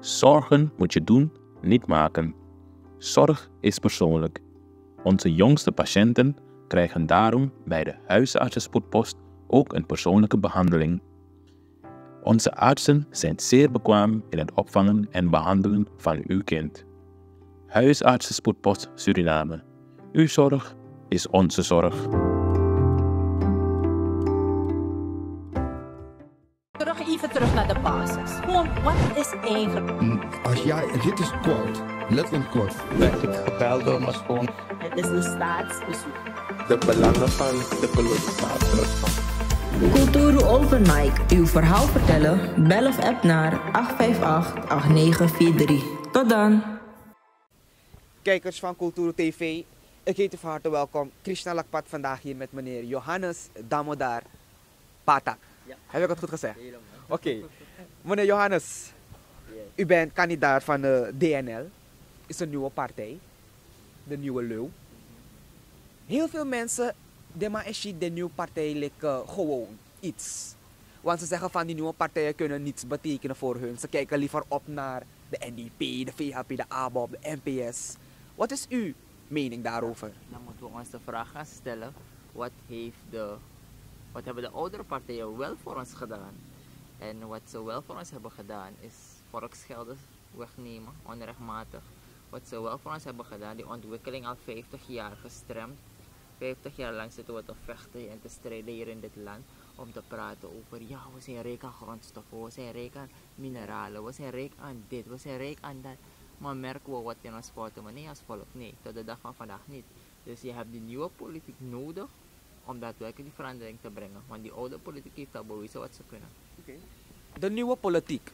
Zorgen moet je doen, niet maken. Zorg is persoonlijk. Onze jongste patiënten krijgen daarom bij de huisartsenspoedpost ook een persoonlijke behandeling. Onze artsen zijn zeer bekwaam in het opvangen en behandelen van uw kind. Huisartsenspoedpost Suriname. Uw zorg is onze zorg. Even terug naar de basis. Gewoon, wat is eigenlijk? Dit is kort, letterlijk kort. Ben ik gebeld door mijn schoon. Het is een staatsbezoek. De belangen van de kolonisator. Kulturu Open Mic. Uw verhaal vertellen? Bel of app naar 858-8943. Tot dan. Kijkers van Kulturu TV, ik heet u van harte welkom. Krishna Lakpat vandaag hier met meneer Johannes Damodar Patak. Ja. Heb ik het goed gezegd? Helemaal. Oké. Meneer Johannes, u bent kandidaat van de DNL. Is een nieuwe partij. De Nieuwe Leeuw. Heel veel mensen, de nieuwe partij lijkt gewoon iets. Want ze zeggen van die nieuwe partijen kunnen niets betekenen voor hun. Ze kijken liever op naar de NDP, de VHP, de ABOP, de NPS. Wat is uw mening daarover? Dan moeten we ons de vraag gaan stellen, wat hebben de oudere partijen wel voor ons gedaan? En wat ze wel voor ons hebben gedaan is volksgelden wegnemen, onrechtmatig. Wat ze wel voor ons hebben gedaan, die ontwikkeling al 50 jaar gestremd. 50 jaar lang zitten we te vechten en te strijden hier in dit land om te praten over, ja, we zijn rijk aan grondstoffen, we zijn rijk aan mineralen, we zijn rijk aan dit, we zijn rijk aan dat. Maar merken we wat in ons portemonnee als volk? Nee, tot de dag van vandaag niet. Dus je hebt die nieuwe politiek nodig om daadwerkelijk die verandering te brengen. Want die oude politiek heeft al bewezen wat ze kunnen. De nieuwe politiek.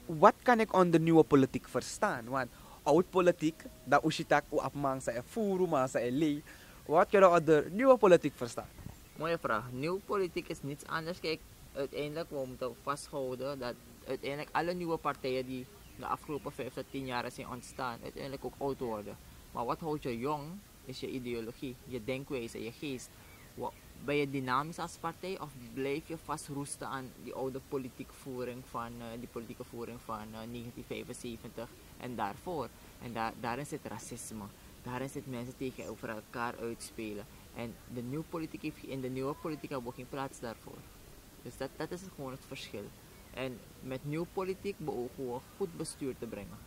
Wat kan ik onder nieuwe politiek verstaan? Want oud politiek, dat ushitak u apmang sa e furu, maar sa e lei. Wat kan je onder nieuwe politiek verstaan? Mooie vraag. Nieuwe politiek is niets anders. Kijk, uiteindelijk we moeten vasthouden dat uiteindelijk alle nieuwe partijen die de afgelopen 5 tot 10 jaar zijn ontstaan, uiteindelijk ook oud worden. Maar wat houdt je jong is je ideologie, je denkwijze, je geest. Ben je dynamisch als partij of blijf je vastroesten aan die oude politieke voering van 1975 en daarvoor? En daarin zit racisme. Daarin zit mensen tegen over elkaar uitspelen. En in de nieuwe politiek hebben we geen plaats daarvoor. Dus dat is gewoon het verschil. En met nieuwe politiek beogen we goed bestuur te brengen.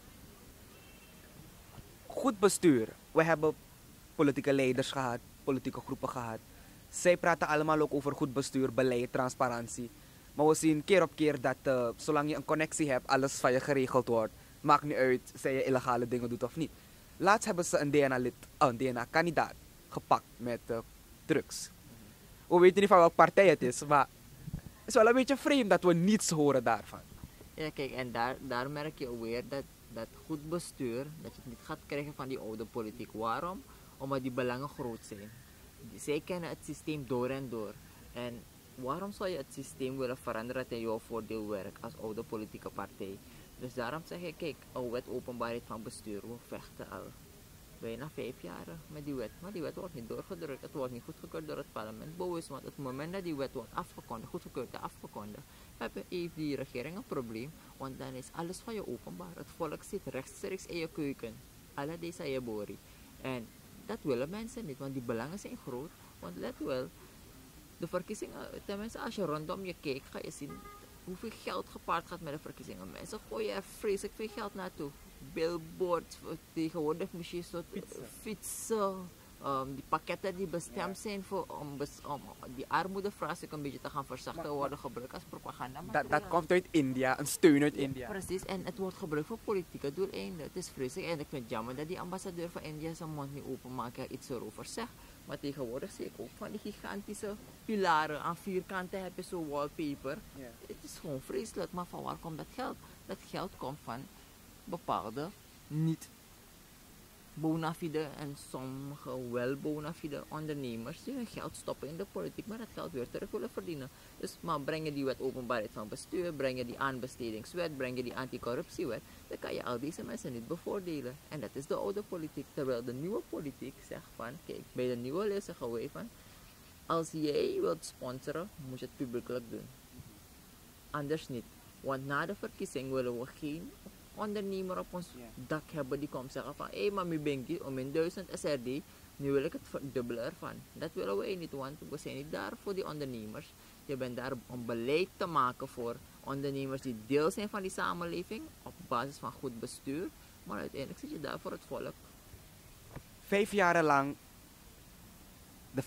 Goed bestuur. We hebben politieke leiders gehad, politieke groepen gehad. Zij praten allemaal ook over goed bestuur, beleid, transparantie. Maar we zien keer op keer dat zolang je een connectie hebt, alles van je geregeld wordt. Maakt niet uit, zij je illegale dingen doet of niet. Laatst hebben ze een DNA-kandidaat gepakt met drugs. We weten niet van welke partij het is, maar het is wel een beetje vreemd dat we niets horen daarvan. Ja, kijk, en daar merk je weer dat goed bestuur, dat je het niet gaat krijgen van die oude politiek. Waarom? Omdat die belangen groot zijn. Zij kennen het systeem door en door. En waarom zou je het systeem willen veranderen dat in jouw voordeel werkt als oude politieke partij? Dus daarom zeg ik, kijk, een wet openbaarheid van bestuur, we vechten al bijna 5 jaar met die wet. Maar die wet wordt niet doorgedrukt, het wordt niet goedgekeurd door het parlement. Bewust, want het moment dat die wet wordt goedgekeurd en afgekondigd, heeft die regering een probleem. Want dan is alles van je openbaar. Het volk zit rechtstreeks in je keuken. Alle deze je bori. En dat willen mensen niet, want die belangen zijn groot. Want let wel, de verkiezingen, tenminste als je rondom je kijkt, ga je zien hoeveel geld gepaard gaat met de verkiezingen. Mensen gooien er vreselijk veel geld naartoe. Billboards, tegenwoordig misschien soort fietsen, die pakketten die bestemd zijn om die armoedevraagstuk een beetje te gaan verzachten, worden gebruikt als propaganda. Dat komt uit India, een steun uit India. Precies, en het wordt gebruikt voor politieke doeleinden. Het is vreselijk en ik vind het jammer dat die ambassadeur van India zijn mond niet openmaakt en iets erover zegt. Maar tegenwoordig zie ik ook van die gigantische pilaren aan 4 kanten heb je zo wallpaper. Het is gewoon vreselijk, maar van waar komt dat geld? Dat geld komt van bepaalde niet bona fide en sommige wel bona fide ondernemers die hun geld stoppen in de politiek, maar dat geld weer terug willen verdienen. Dus maar breng je die wet openbaarheid van bestuur, breng je die aanbestedingswet, breng je die anticorruptiewet, dan kan je al deze mensen niet bevoordelen. En dat is de oude politiek. Terwijl de nieuwe politiek zegt van, kijk, bij de nieuwe leer zeggen wij van, als jij wilt sponsoren, moet je het publiekelijk doen. Anders niet. Want na de verkiezing willen we geen ondernemer op ons dak hebben die komt zeggen van, hé, maar mijn binkie, om in 1000 SRD, nu wil ik het verdubbele ervan. Dat willen wij niet, want we zijn niet daar voor die ondernemers. Je bent daar om beleid te maken voor ondernemers die deel zijn van die samenleving, op basis van goed bestuur. Maar uiteindelijk zit je daar voor het volk. 5 jaar lang de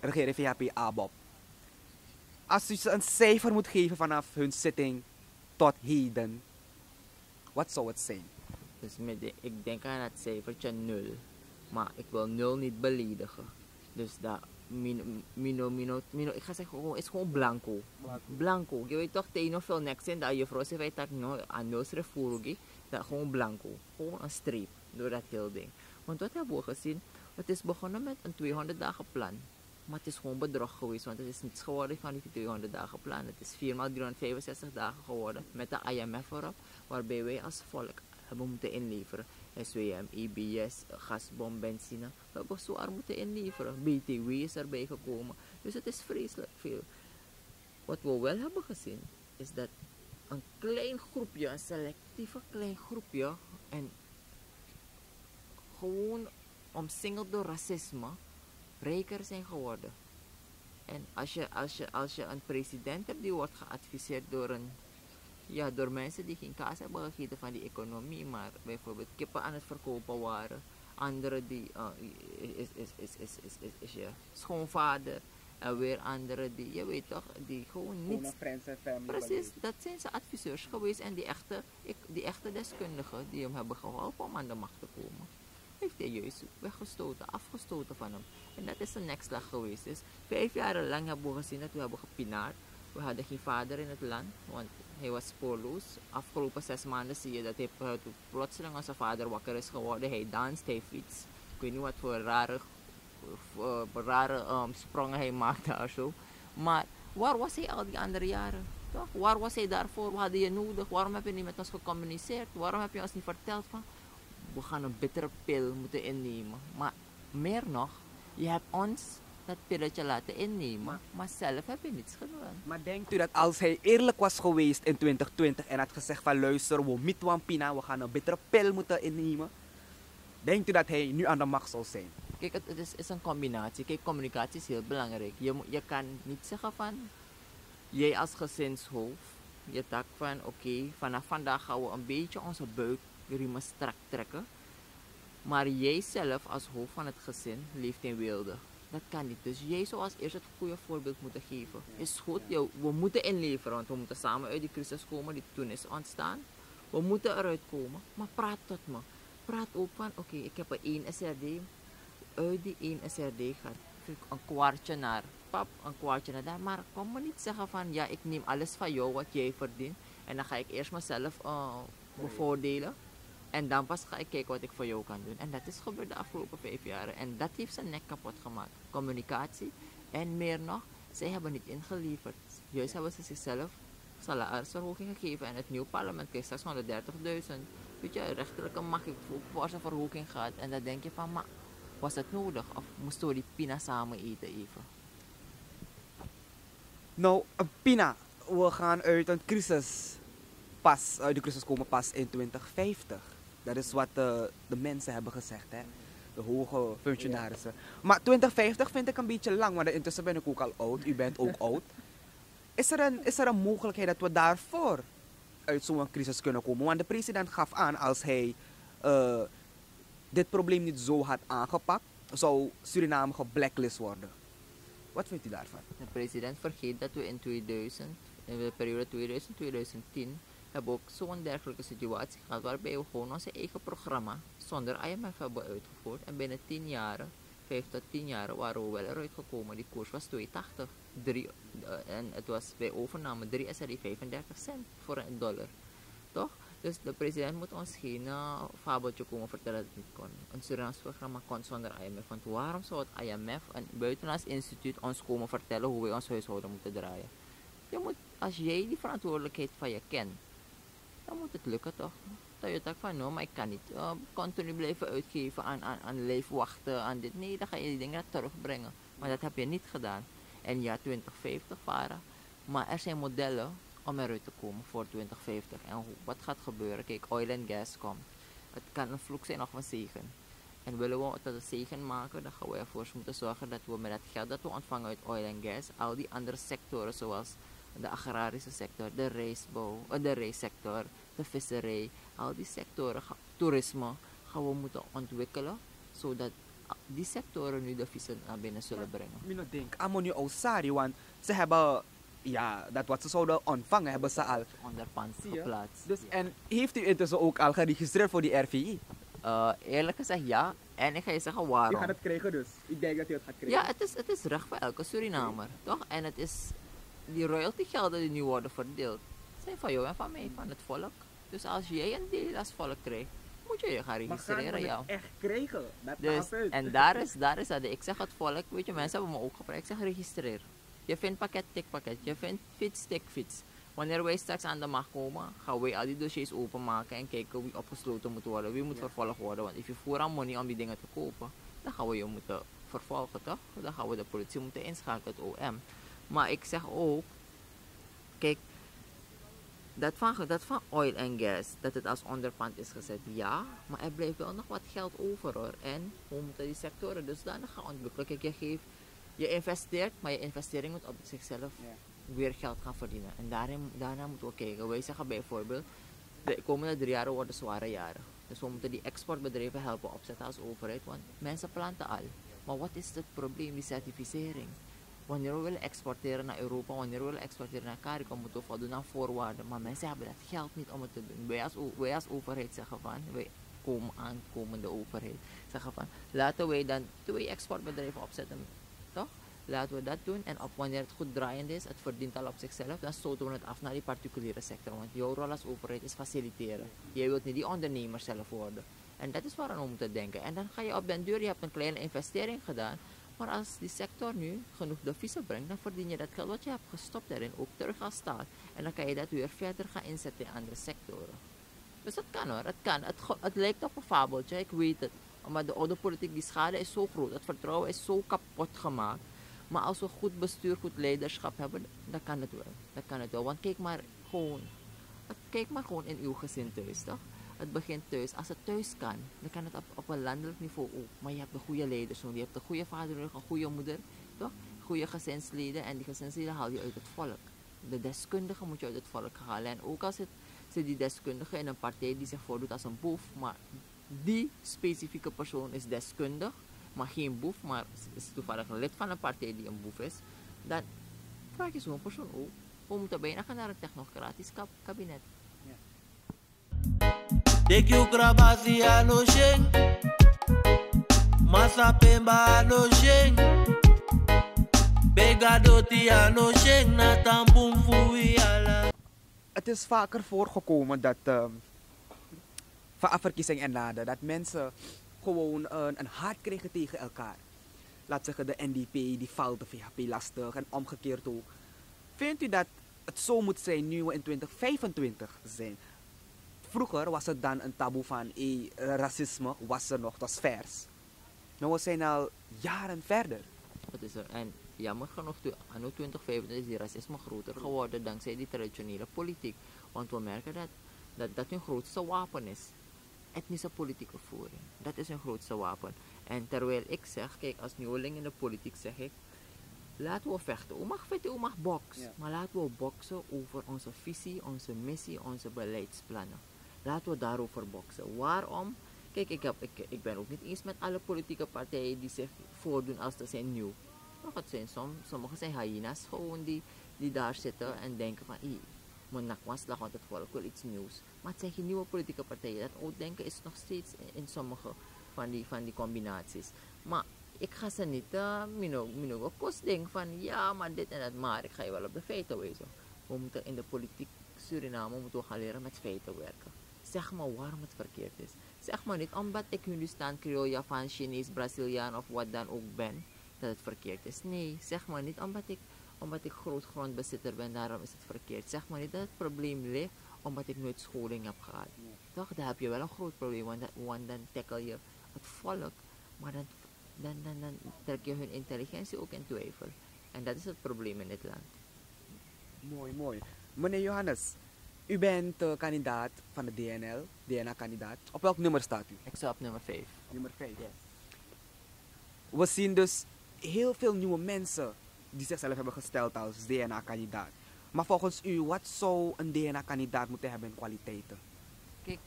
regering VHP ABOP. Als u ze een cijfer moet geven vanaf hun zitting tot heden, wat zou het zijn? Dus ik denk aan het cijfertje 0. Maar ik wil 0 niet beledigen. Dus dat ik ga zeggen, het is gewoon blanco. Blanco. Je weet toch, tegen veel niks zijn dat je vrouw zegt dat aan 0 refurugi, dat gewoon blanco. Gewoon een streep door dat hele ding. Want wat hebben we gezien? Het is begonnen met een 200 dagen plan. Maar het is gewoon bedrog geweest, want het is niets geworden van die 200 dagen plan. Het is 4 x 365 dagen geworden met de IMF erop, waarbij wij als volk hebben moeten inleveren. SWM, EBS, gasbom, benzine. We hebben zwaar moeten inleveren. BTW is erbij gekomen. Dus het is vreselijk veel. Wat we wel hebben gezien, is dat een klein groepje, een selectieve klein groepje, en gewoon omsingeld door racisme, rijker zijn geworden. En als je een president hebt die wordt geadviseerd door mensen die geen kaas hebben gegeten van die economie, maar bijvoorbeeld kippen aan het verkopen waren, anderen die is je schoonvader, en weer anderen die, je weet toch, die gewoon niet. Precies, dat zijn zijn adviseurs geweest en die echte deskundigen die hem hebben geholpen om aan de macht te komen, heeft hij juist weggestoten, afgestoten van hem. En dat is de nekslag geweest. Dus 5 jaar lang hebben we gezien dat we hebben gepinaard. We hadden geen vader in het land, want hij was spoorloos. Afgelopen 6 maanden zie je dat hij plotseling als zijn vader wakker is geworden. Hij danst, hij fietst. Ik weet niet wat voor rare sprongen hij maakt daar zo. Maar waar was hij al die andere jaren? Toch? Waar was hij daarvoor? Wat hadden je nodig? Waarom heb je niet met ons gecommuniceerd? Waarom heb je ons niet verteld van, we gaan een bittere pil moeten innemen? Maar meer nog, je hebt ons dat pilletje laten innemen, maar zelf heb je niets gedaan. Maar denkt u dat als hij eerlijk was geweest in 2020 en had gezegd van luister, we mitwan pina, we gaan een bittere pil moeten innemen, denkt u dat hij nu aan de macht zal zijn? Kijk, het is een combinatie. Kijk, communicatie is heel belangrijk. Je kan niet zeggen van, jij als gezinshoofd, je dacht van oké, vanaf vandaag gaan we een beetje onze buikriemen strak trekken. Maar jij zelf als hoofd van het gezin leeft in weelde. Dat kan niet. Dus jij zou als eerst het goede voorbeeld moeten geven. Is goed, we moeten inleveren, want we moeten samen uit die crisis komen die toen is ontstaan. We moeten eruit komen, maar praat tot me. Praat ook van, oké, ik heb er 1 SRD. Uit die 1 SRD gaat een kwartje naar pap, een kwartje naar daar. Maar kom me niet zeggen van, ja, ik neem alles van jou wat jij verdient. En dan ga ik eerst mezelf bevoordelen. En dan pas ga ik kijken wat ik voor jou kan doen. En dat is gebeurd de afgelopen 5 jaar. En dat heeft zijn nek kapot gemaakt. Communicatie. En meer nog, zij hebben niet ingeleverd. Juist hebben ze zichzelf salarisverhoging gegeven. En het nieuwe parlement krijgt 630.000. Weet je, rechterlijke macht heeft ook forse verhoging gehad. En dan denk je van, maar was het nodig? Of moesten we die pina samen eten even? Nou, een pina. We gaan uit een crisis. Uit de crisis komen pas in 2050. Dat is wat de mensen hebben gezegd, hè? De hoge functionarissen. Maar 2050 vind ik een beetje lang, want intussen ben ik ook al oud. U bent ook oud. Is er een mogelijkheid dat we daarvoor uit zo'n crisis kunnen komen? Want de president gaf aan, als hij dit probleem niet zo had aangepakt, zou Suriname geblacklist worden. Wat vindt u daarvan? De president vergeet dat we in de periode 2000-2010 hebben ook zo'n dergelijke situatie gehad waarbij we gewoon onze eigen programma zonder IMF hebben uitgevoerd. En binnen 10 jaren, 5 tot 10 jaar, waren we wel eruit gekomen. Die koers was 2,80. En het was bij overname 3 SRD 35 cent voor $1. Toch? Dus de president moet ons geen fabeltje komen vertellen dat het niet kon. Een Surinaams programma kon zonder IMF. Want waarom zou het IMF, een buitenlands instituut, ons komen vertellen hoe wij ons huishouden moeten draaien? Als jij die verantwoordelijkheid van je kent, dan moet het lukken toch? Dat je denkt van, nou, maar ik kan niet continu blijven uitgeven aan leefwachten, aan dit. Nee, dan ga je die dingen terugbrengen. Maar dat heb je niet gedaan. En ja, 2050 varen. Maar er zijn modellen om eruit te komen voor 2050. En wat gaat gebeuren? Kijk, oil en gas komt. Het kan een vloek zijn of een zegen. En willen we het een zegen maken, dan gaan we ervoor moeten zorgen dat we met het geld dat we ontvangen uit oil en gas, al die andere sectoren zoals de agrarische sector, de rijstbouw, de rijstsector, de visserij, al die sectoren, toerisme, gaan we moeten ontwikkelen, zodat die sectoren nu de vissen naar binnen zullen brengen. Ik denk, amo nu Osari, want ze hebben, ja, dat wat ze zouden ontvangen, hebben ze al. Onder pand Zie je? geplaatst. Dus, Ja. en heeft u intussen ook al geregistreerd voor die RVI? Eerlijk gezegd ja, en ik ga je zeggen U waarom. gaat het krijgen dus. Ik denk dat u het gaat krijgen. Ja, het is recht voor elke Surinamer, toch? En het is, die royaltygelden die nu worden verdeeld, zijn van jou en van mij, van het volk. Dus als jij een deel als volk krijgt, moet je je gaan Maar gaan registreren, we ja. het echt krijgen? Dat Dus, maakt uit. en daar is dat. Ik zeg het volk, weet je, mensen hebben me ook gevraagd. Ik zeg registreer. Je vindt pakket, tikpakket. Je vindt fiets, tikfiets. Wanneer wij straks aan de macht komen, gaan wij al die dossiers openmaken en kijken wie opgesloten moet worden, wie moet vervolgd worden. Want als je vooraan money om die dingen te kopen, dan gaan we je moeten vervolgen, toch? Dan gaan we de politie moeten inschakelen, het OM. Maar ik zeg ook, kijk, dat van oil en gas, dat het als onderpand is gezet, ja, maar er blijft wel nog wat geld over hoor. En we moeten die sectoren dusdanig gaan ontwikkelen. Kijk, je investeert, maar je investering moet op zichzelf weer geld gaan verdienen. En daarna moeten we kijken. Wij zeggen bijvoorbeeld, de komende 3 jaren worden zware jaren. Dus we moeten die exportbedrijven helpen opzetten als overheid, want mensen planten al. Maar wat is het probleem, die certificering? Wanneer we willen exporteren naar Europa, wanneer we willen exporteren naar Carico, moeten we voldoen aan voorwaarden. Maar mensen hebben dat geld niet om het te doen. Wij als overheid zeggen van, wij aankomende overheid zeggen van, laten wij dan 2 exportbedrijven opzetten, toch? Laten we dat doen en wanneer het goed draaiend is, het verdient al op zichzelf, dan stoten we het af naar die particuliere sector. Want jouw rol als overheid is faciliteren. Jij wilt niet die ondernemer zelf worden. En dat is waar we moeten denken. En dan ga je op den duur, je hebt een kleine investering gedaan, maar als die sector nu genoeg deviezen brengt, dan verdien je dat geld wat je hebt gestopt erin ook terug als staat. En dan kan je dat weer verder gaan inzetten in andere sectoren. Dus dat kan hoor, het kan. Het lijkt op een fabeltje, ik weet het. Maar de oude politiek, die schade is zo groot, het vertrouwen is zo kapot gemaakt. Maar als we goed bestuur, goed leiderschap hebben, dan kan het wel. Dat kan het wel. Want kijk maar gewoon in uw gezin thuis, toch? Het begint thuis. Als het thuis kan, dan kan het op een landelijk niveau ook. Maar je hebt de goede leiders, je hebt een goede vader, een goede moeder, toch? Goede gezinsleden en die gezinsleden haal je uit het volk. De deskundigen moet je uit het volk halen. En ook als zit die deskundige in een partij die zich voordoet als een boef, maar die specifieke persoon is deskundig, maar geen boef, maar is toevallig een lid van een partij die een boef is, dan vraag je zo'n persoon ook. We moeten bijna gaan naar een technocratisch kabinet. Take you grabasi ano sheng, masa pemba ano sheng, begadoti ano sheng na tampum fui ala. Het is vaker voorgekomen dat van verkiezing en nade, dat mensen gewoon een haat kregen tegen elkaar. Laat zeggen de NDP die valt de VHP lastig en omgekeerd ook. Vindt u dat het zo moet zijn nu we in 2025 zijn? Vroeger was het dan een taboe van racisme was er nog, dat was vers. Nou, we zijn al jaren verder. Dat is er. En jammer genoeg, anno 2025 is die racisme groter geworden dankzij die traditionele politiek. Want we merken dat hun grootste wapen is. Etnische politieke voering. Dat is hun grootste wapen. En terwijl ik zeg, kijk, als nieuweling in de politiek zeg ik, laten we vechten. U mag vechten, u mag boksen. Ja. Maar laten we boksen over onze visie, onze missie, onze beleidsplannen. Laten we daarover boksen. Waarom? Kijk, ik ben ook niet eens met alle politieke partijen die zich voordoen als ze zijn nieuw. Het zijn sommige zijn hyena's gewoon die daar zitten en denken van, mijn nakwaslag, want het volk wil iets nieuws. Maar het zijn geen nieuwe politieke partijen. Dat oud-denken is nog steeds in sommige van die combinaties. Maar ik ga ze niet minogo kost denken van, ja, maar dit en dat. Maar ik ga je wel op de feiten wijzen. We moeten in de politiek Suriname moeten we gaan leren met feiten werken. Zeg maar waarom het verkeerd is. Zeg maar niet omdat ik Hindustan, Creole, Javaan, Chinees, Braziliaan of wat dan ook ben, dat het verkeerd is. Nee, zeg maar niet omdat ik grootgrondbezitter ben, daarom is het verkeerd. Zeg maar niet dat het probleem ligt omdat ik nooit scholing heb gehad. Toch, daar heb je wel een groot probleem, want dan tackle je het volk, maar dan trek je hun intelligentie ook in twijfel. En dat is het probleem in dit land. Mooi. Meneer Johannes, u bent kandidaat van de DNL, DNA-kandidaat. Op welk nummer staat u? Ik sta op nummer 5. Nummer 5. Yes. We zien dus heel veel nieuwe mensen die zichzelf hebben gesteld als DNA-kandidaat. Maar volgens u, wat zou een DNA-kandidaat moeten hebben in kwaliteiten? Kijk,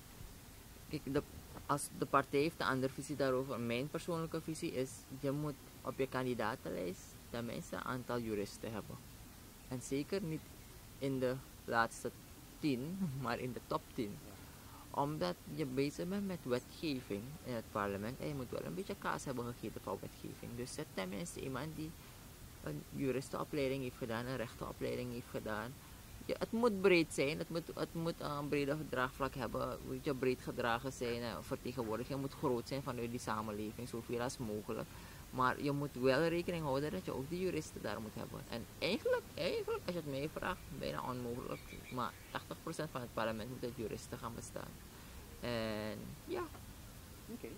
als de partij heeft een andere visie daarover, mijn persoonlijke visie is, je moet op je kandidatenlijst tenminste een aantal juristen hebben. En zeker niet in de laatste 10, maar in de top 10. Omdat je bezig bent met wetgeving in het parlement en je moet wel een beetje kaas hebben gegeten van wetgeving. Dus zet tenminste iemand die een juristenopleiding heeft gedaan, een rechtenopleiding heeft gedaan. Het moet breed zijn, het moet een brede draagvlak hebben, moet je breed gedragen zijn, vertegenwoordiging moet groot zijn vanuit die samenleving, zoveel als mogelijk. Maar je moet wel rekening houden dat je ook die juristen daar moet hebben. En eigenlijk, als je het mij vraagt, bijna onmogelijk. Maar 80% van het parlement moet uit juristen gaan bestaan. En ja. Okay.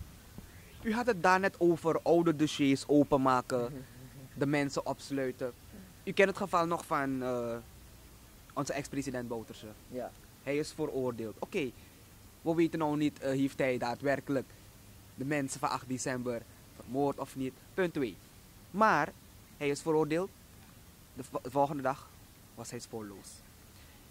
U had het daar net over oude dossiers openmaken, de mensen opsluiten. U kent het geval nog van onze ex-president Bouterse. Ja. Hij is veroordeeld. Oké, we weten nou niet, heeft hij daadwerkelijk de mensen van 8 december vermoord of niet, punt 2. Maar hij is veroordeeld, de volgende dag was hij spoorloos.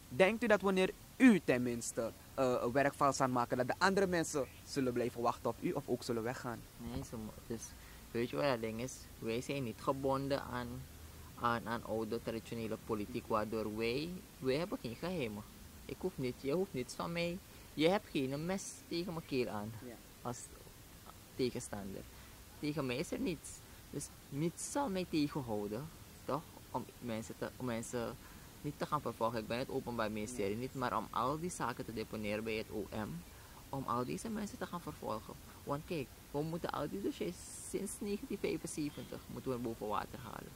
Denkt u dat wanneer u tenminste een werkval zal maken, dat de andere mensen zullen blijven wachten op u of ook zullen weggaan? Nee, dus weet je wat het ding is? Wij zijn niet gebonden aan oude traditionele politiek, waardoor wij hebben geen geheimen. Je hoeft niets van mij. Je hebt geen mes tegen mijn keel aan als tegenstander. Tegen mij is er niets. Dus niets zal mij tegenhouden, toch? Om mensen niet te gaan vervolgen. Ik ben het Openbaar Ministerie niet, maar om al die zaken te deponeren bij het OM, om al deze mensen te gaan vervolgen. Want kijk, we moeten al die dossiers sinds 1975 moeten we boven water halen.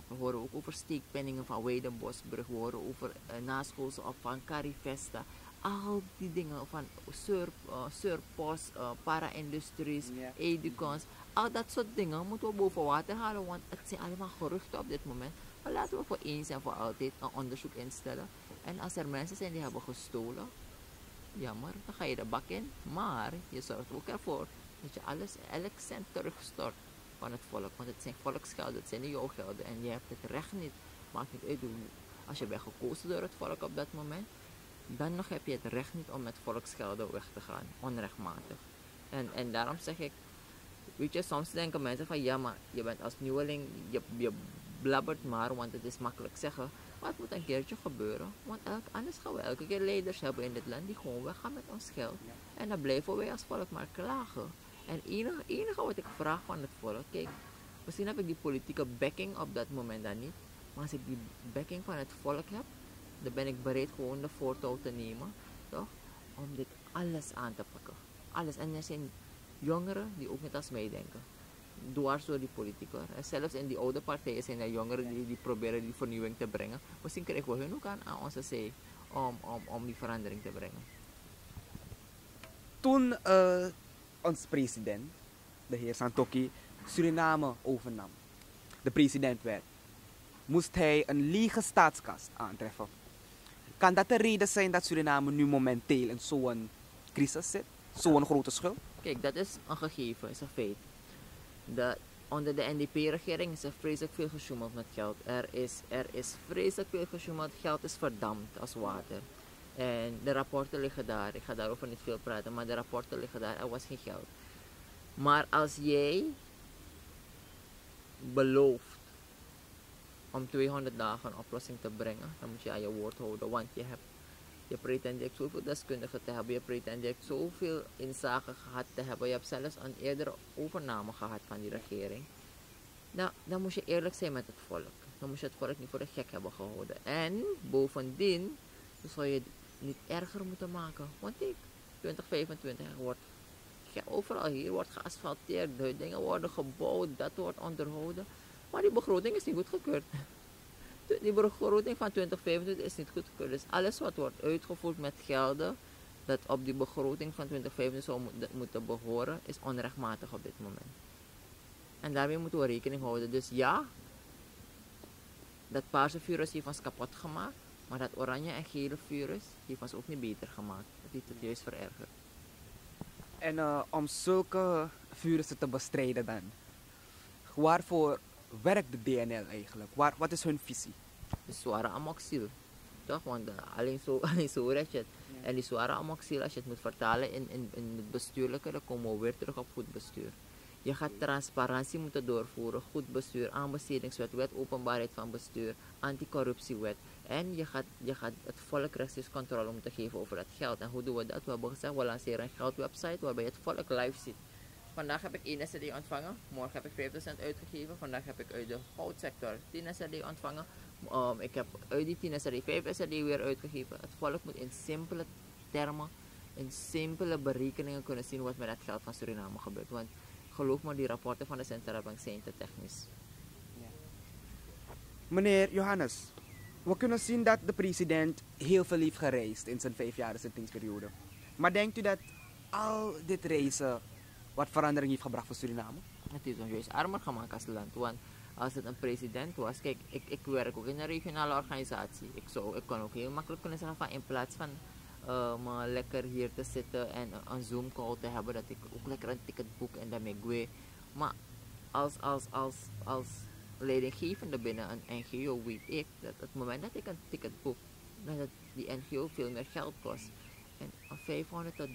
We horen ook over steekpenningen van Weidenbosbrug, we horen over naschoolse opvang, Carivesta. Al die dingen van Surpos, para-industries, Edukons, al dat soort dingen moeten we boven water halen, want het zijn allemaal geruchten op dit moment. Maar laten we voor eens en voor altijd een onderzoek instellen. En als er mensen zijn die hebben gestolen, jammer, dan ga je de bak in. Maar je zorgt ook ervoor dat je elk cent terugstort van het volk. Want het zijn volksgelden, het zijn niet jouw gelden. En je hebt het recht niet, maakt niet uit als je bent gekozen door het volk op dat moment. Dan nog heb je het recht niet om met volksgelden weg te gaan, onrechtmatig. En daarom zeg ik, weet je, soms denken mensen van ja, maar je bent als nieuweling, je blabbert maar, want het is makkelijk zeggen. Maar het moet een keertje gebeuren, want anders gaan we elke keer leiders hebben in dit land die gewoon weggaan met ons geld. En dan blijven wij als volk maar klagen. En het enige wat ik vraag van het volk, kijk, misschien heb ik die politieke backing op dat moment dan niet, maar als ik die backing van het volk heb, dan ben ik bereid gewoon de voortouw te nemen, toch? Om dit alles aan te pakken. Alles. En er zijn jongeren die ook niet als mij denken. Dwars door die politiek hoor. En zelfs in die oude partijen zijn er jongeren die proberen die vernieuwing te brengen. Misschien krijgen we hun ook aan onze zee om die verandering te brengen. Toen ons president, de heer Santokki, Suriname overnam, de president werd, moest hij een lege staatskas aantreffen. Kan dat de reden zijn dat Suriname nu momenteel in zo'n crisis zit? Zo'n grote schuld? Kijk, dat is een gegeven, is een feit. Onder de NDP-regering is er vreselijk veel gesjoemeld met geld. Er is vreselijk veel gesjoemeld. Geld is verdampt als water. En de rapporten liggen daar. Ik ga daarover niet veel praten, maar de rapporten liggen daar. Er was geen geld. Maar als jij belooft om 200 dagen een oplossing te brengen, dan moet je aan je woord houden. Want je pretendeert zoveel deskundigen te hebben, je pretendeert zoveel inzage gehad te hebben. Je hebt zelfs een eerdere overname gehad van die regering. Nou, dan moet je eerlijk zijn met het volk. Dan moet je het volk niet voor de gek hebben gehouden. En bovendien zou je het niet erger moeten maken. Want kijk, 2025 wordt overal hier wordt geasfalteerd, dingen worden gebouwd, dat wordt onderhouden. Maar die begroting is niet goedgekeurd. Die begroting van 2025 is niet goedgekeurd. Dus alles wat wordt uitgevoerd met gelden dat op die begroting van 2025 zou moeten behoren, is onrechtmatig op dit moment. En daarmee moeten we rekening houden. Dus ja, dat paarse virus heeft ons kapot gemaakt. Maar dat oranje en gele virus heeft ons ook niet beter gemaakt. Het heeft het juist verergerd. En om zulke virussen te bestrijden dan, waarvoor werkt de DNL eigenlijk? Wat is hun visie? De zware amoxil. Toch? Want alleen zo red je het. En die zware amoxil, als je het moet vertalen in het bestuurlijke, dan komen we weer terug op goed bestuur. Je gaat transparantie moeten doorvoeren, goed bestuur, aanbestedingswet, wet openbaarheid van bestuur, anticorruptiewet. En je gaat het volk rechtstreeks controle moeten geven over dat geld. En hoe doen we dat? We hebben gezegd, we lanceren een geldwebsite waarbij het volk live ziet. Vandaag heb ik 1 SRD ontvangen, morgen heb ik 5% uitgegeven. Vandaag heb ik uit de goudsector 10 SRD ontvangen. Ik heb uit die 10 SRD 5 SRD weer uitgegeven. Het volk moet in simpele termen, in simpele berekeningen kunnen zien wat met dat geld van Suriname gebeurt. Want geloof me, die rapporten van de Centrale Bank zijn te technisch. Meneer Johannes, we kunnen zien dat de president heel veel heeft gereisd in zijn 5-jarige zittingsperiode. Maar denkt u dat al dit reizen wat verandering heeft gebracht voor Suriname? Het heeft ons juist armer gemaakt als land. Want als het een president was, kijk, ik werk ook in een regionale organisatie. Ik kon ook heel makkelijk kunnen zeggen van in plaats van maar lekker hier te zitten en een Zoom call te hebben, dat ik ook lekker een ticket boek en daarmee ga. Maar als leidinggevende binnen een NGO weet ik dat het moment dat ik een ticket boek, dat die NGO veel meer geld kost. En $500 tot $1000,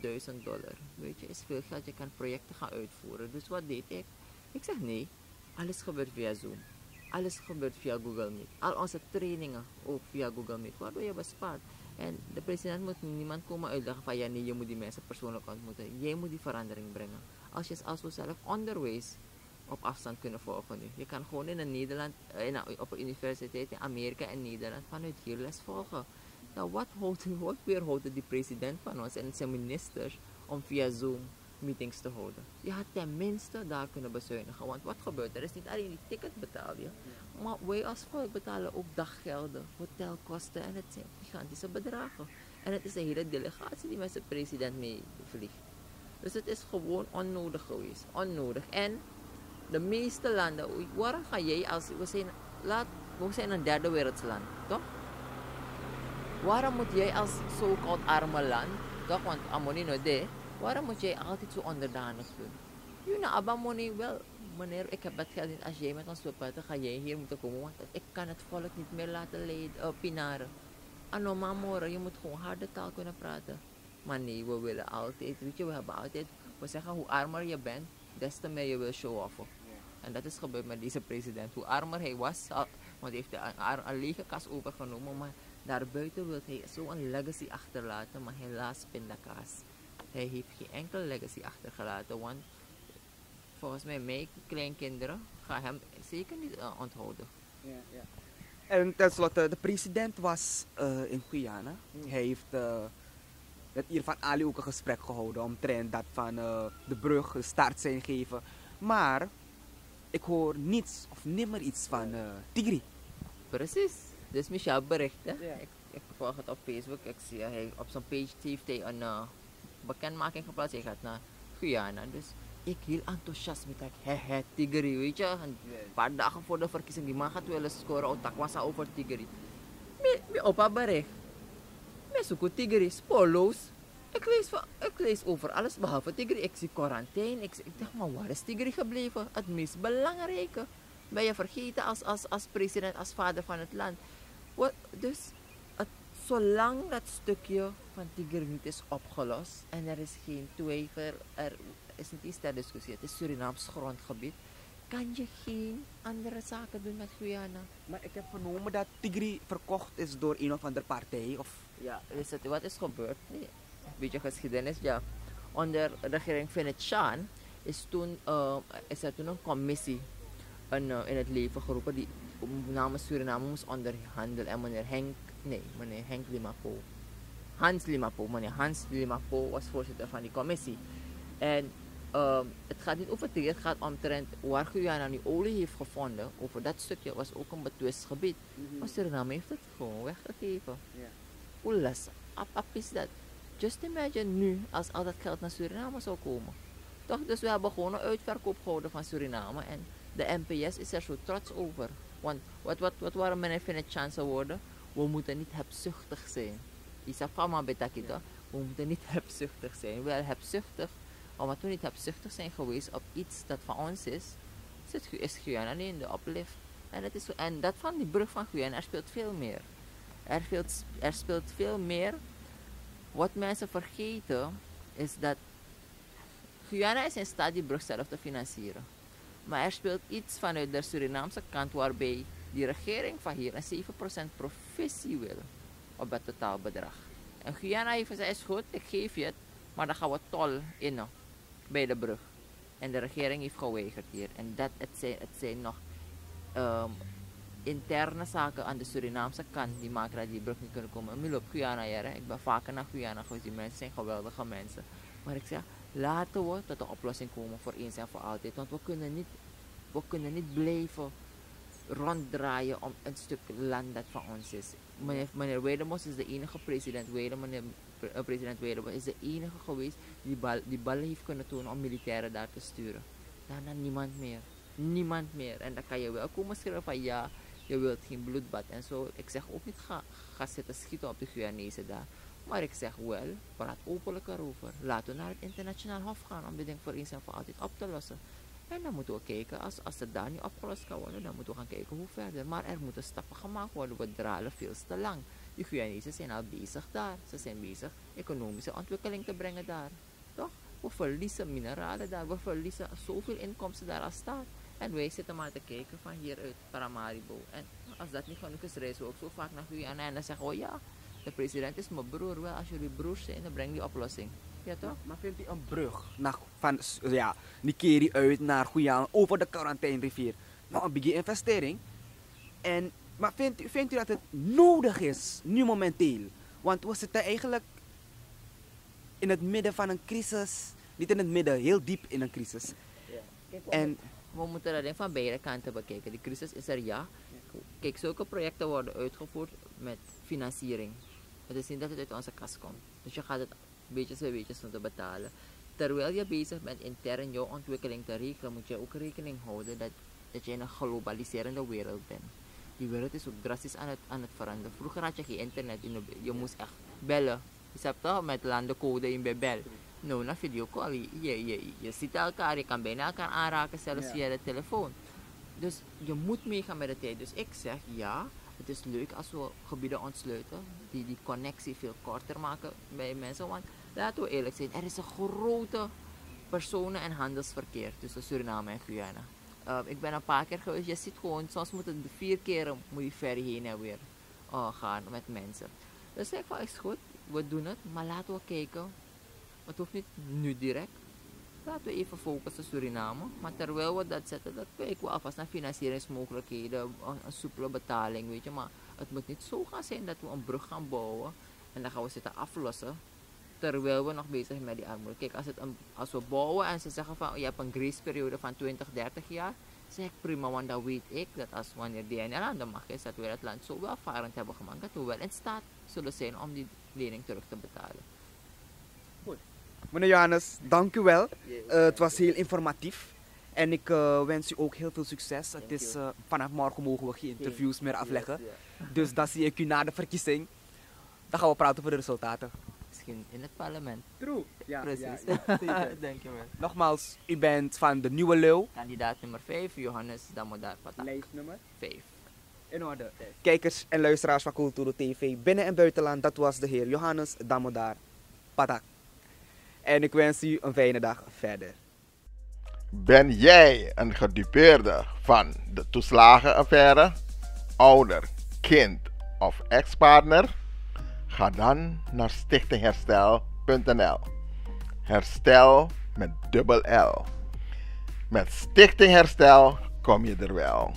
weet je, is veel geld. Je kan projecten gaan uitvoeren. Dus wat deed ik? Ik zeg nee, alles gebeurt via Zoom. Alles gebeurt via Google Meet. Al onze trainingen ook via Google Meet, waardoor je bespaart. En de president moet niemand komen uitleggen van ja nee, je moet die mensen persoonlijk ontmoeten. Jij moet die verandering brengen. Als je als we zelf onderwijs op afstand kunnen volgen nu. Je kan gewoon in Nederland, op een universiteit in Amerika en Nederland vanuit hier les volgen. Nou, wat weerhouden die president van ons en zijn ministers om via Zoom meetings te houden? Je had tenminste daar kunnen bezuinigen. Want wat gebeurt er? Is niet alleen die ticket betaal je, maar wij als volk betalen ook daggelden, hotelkosten en het zijn gigantische bedragen. En het is een hele delegatie die met de president mee vliegt. Dus het is gewoon onnodig geweest. Onnodig. En de meeste landen, waarom ga jij als... We zijn een derde wereldsland, toch? Waarom moet jij als zo-called arme land, toch? Want amoni no de, waarom moet jij altijd zo onderdanig doen? Jullie abamoni wel, meneer, ik heb dat geld niet. Als jij met ons wilt praten, ga jij hier moeten komen. Want ik kan het volk niet meer laten pinaren. Ano mamora, je moet gewoon harde taal kunnen praten. Maar nee, we willen altijd, weet je, we zeggen hoe armer je bent, des te meer je wil show-offen. En dat is gebeurd met deze president. Hoe armer hij was, want hij heeft een lege kas overgenomen, maar daarbuiten wil hij zo'n legacy achterlaten, maar helaas pindakaas. Hij heeft geen enkele legacy achtergelaten, want volgens mij mijn kleinkinderen gaan hem zeker niet onthouden. Ja. En tenslotte, de president was in Guyana. Hij heeft met Irfan Ali ook een gesprek gehouden omtrent dat van de brug start zijn geven. Maar ik hoor niets of nimmer iets van Tigri. Precies. Dus Michel bericht, hè? Ja. Ik volg het op Facebook. Ik zie hij op zijn page heeft hij een bekendmaking geplaatst. Hij gaat naar Guyana. Dus ik heel enthousiast met Tigri, weet je. Een paar dagen voor de verkiezing. Die man gaat willen scoren. Otak was over Tigri. Mijn opa bericht. Mijn zoeken Tigri. Spoorloos. Ik lees over alles behalve Tigri. Ik zie quarantaine. Ik dacht, maar waar is Tigri gebleven? Het meest belangrijke. Ben je vergeten als president, als vader van het land. Dus zolang dat stukje van Tigri niet is opgelost en er is geen twijfel, er is niet eens ter discussie, het is Surinaams grondgebied, kan je geen andere zaken doen met Guyana. Maar ik heb vernomen dat Tigri verkocht is door een of andere partij. Of... Ja, wat is gebeurd? Nee. Een beetje geschiedenis, ja. Onder de regering Venetiaan is er toen een commissie in het leven geroepen die namens Suriname moest onderhandelen. En meneer Henk Limapo. Meneer Hans Limapo was voorzitter van die commissie. En het gaat niet over Tigri, het gaat omtrent waar Guyana nu olie heeft gevonden. Over dat stukje was ook een betwist gebied. Maar Suriname heeft het gewoon weggegeven. Hoe les is dat? Just imagine nu als al dat geld naar Suriname zou komen. Toch, dus we hebben gewoon een uitverkoop gehouden van Suriname. En de NPS is er zo trots over. Want wat waren meneer Venetiaanse woorden? we moeten niet hebzuchtig zijn. Isa fama betakito, we moeten niet hebzuchtig zijn. Wel hebzuchtig, omdat we niet hebzuchtig zijn geweest op iets dat van ons is Guyana alleen de uplift. En dat van die brug van Guyana, er speelt veel meer. Er speelt veel meer. Wat mensen vergeten is dat Guyana is in staat die brug zelf te financieren. Maar er speelt iets vanuit de Surinaamse kant waarbij die regering van hier een 7% provisie wil op het totaalbedrag. En Guyana heeft gezegd, is goed, ik geef je het, maar dan gaan we tol in bij de brug. En de regering heeft geweigerd hier. En het zijn nog interne zaken aan de Surinaamse kant die maken dat die brug niet kunnen komen. Ik op Guyana, ik ben vaker naar Guyana geweest, die mensen zijn geweldige mensen. Maar ik zeg, laten we tot een oplossing komen voor eens en voor altijd. Want we kunnen niet blijven ronddraaien om een stuk land dat van ons is. Meneer Wedemos is de enige president. President Wedemos is de enige geweest die ballen heeft kunnen tonen om militairen daar te sturen. Daarna niemand meer. Niemand meer. En dan kan je wel komen schrijven van ja, je wilt geen bloedbad en zo. Ik zeg ook niet ga zitten schieten op de Guyanese daar. Maar ik zeg wel, praat openlijk erover. Laten we naar het internationaal hof gaan om dit ding voor eens en voor altijd op te lossen. En dan moeten we kijken, als het daar niet opgelost kan worden, dan moeten we gaan kijken hoe verder. Maar er moeten stappen gemaakt worden, we dralen veel te lang. De Guyanezen zijn al bezig daar. Ze zijn bezig economische ontwikkeling te brengen daar. Toch? We verliezen mineralen daar, we verliezen zoveel inkomsten daar als staat. En wij zitten maar te kijken van hieruit Paramaribo. En als dat niet genoeg is, reizen we ook zo vaak naar Guyana. En dan zeggen we, ja, de president is mijn broer. Wel, als jullie broers zijn, dan breng die oplossing. Ja toch? Maar vindt u een brug van Nikeri uit naar Guyana over de quarantainerivier nou een biggie investering? Maar vindt u dat het nodig is, nu momenteel? Want we zitten eigenlijk in het midden van een crisis. Niet in het midden, heel diep in een crisis. Ja. We moeten dat van beide kanten bekijken. De crisis is er, ja. Kijk, zulke projecten worden uitgevoerd met financiering. Het is niet dat het uit onze kas komt. Dus je gaat het beetjes bij beetjes moeten betalen. Terwijl je bezig bent intern jouw ontwikkeling te regelen, moet je ook rekening houden dat je in een globaliserende wereld bent. Die wereld is ook drastisch aan het veranderen. Vroeger had je geen internet, je moest echt bellen. Je hebt toch met landencode in bel. Nou, na videocall, je ziet elkaar, je kan bijna elkaar aanraken, zelfs via de telefoon. Dus je moet meegaan met de tijd. Dus ik zeg ja, het is leuk als we gebieden ontsluiten, die connectie veel korter maken bij mensen. Want laten we eerlijk zijn, er is een grote personen- en handelsverkeer tussen Suriname en Guyana. Ik ben een paar keer geweest, je ziet gewoon, soms moet het 4 keer moet je ferry heen en weer gaan met mensen. Dus ik van, is goed, we doen het, maar laten we kijken. Het hoeft niet nu direct. Laten we even focussen op Suriname. Maar terwijl we dat zetten, dat kijken we alvast naar financieringsmogelijkheden, een soepele betaling, weet je. Maar het moet niet zo gaan zijn dat we een brug gaan bouwen en dan gaan we zitten aflossen. Terwijl we nog bezig zijn met die armoede. Kijk, als we bouwen en ze zeggen van je hebt een grace-periode van 20, 30 jaar, zeg ik prima, want dan weet ik dat als wanneer DNL aan de macht is, dat we het land zo welvarend hebben gemaakt, dat we wel in staat zullen zijn om die lening terug te betalen. Goed. Meneer Johannes, dank u wel. Het was heel informatief. En ik wens u ook heel veel succes. Het is, vanaf morgen mogen we geen interviews meer afleggen. Dus dan zie ik u na de verkiezing. Dan gaan we praten over de resultaten. Misschien in het parlement. True. Ja, precies. Dankjewel. Nogmaals, u bent van de Nieuwe Leeuw. Kandidaat nummer 5, Johannes Damodar Patak. Lijstnummer 5. In orde. Kijkers en luisteraars van Kulturo TV, binnen- en buitenland, dat was de heer Johannes Damodar Patak. En ik wens u een fijne dag verder. Ben jij een gedupeerde van de toeslagenaffaire, ouder, kind of ex-partner? Ga dan naar stichtingherstel.nl. Herstel met dubbel L. Met Stichting Herstel kom je er wel.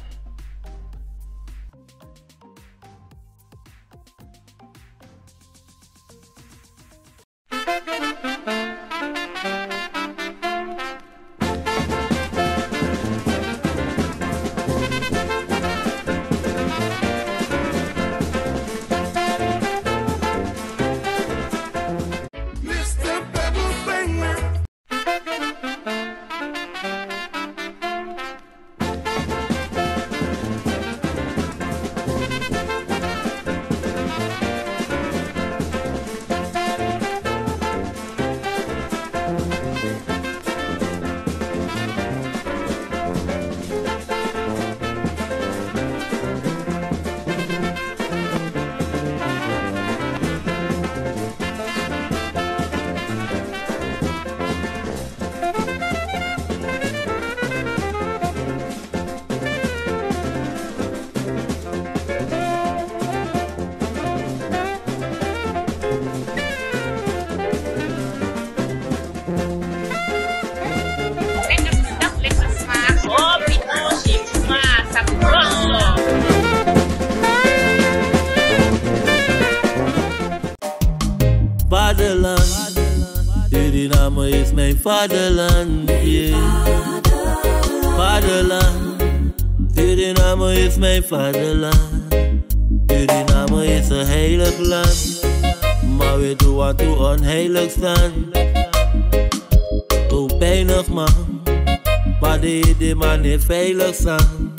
vaderland. Suriname is mijn vaderland, yeah. Vaderland. Suriname is mijn vaderland. Suriname is een heilig land, maar we doen wat we onheilig staan. Zo pijnig man, maar die man niet veilig staan.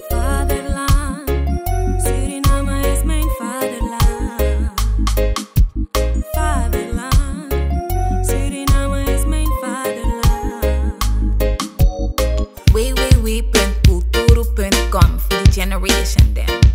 Vaderland, Suriname is mijn vaderland. Vaderland, Suriname is mijn vaderland. www.kulturu.com for the generation them.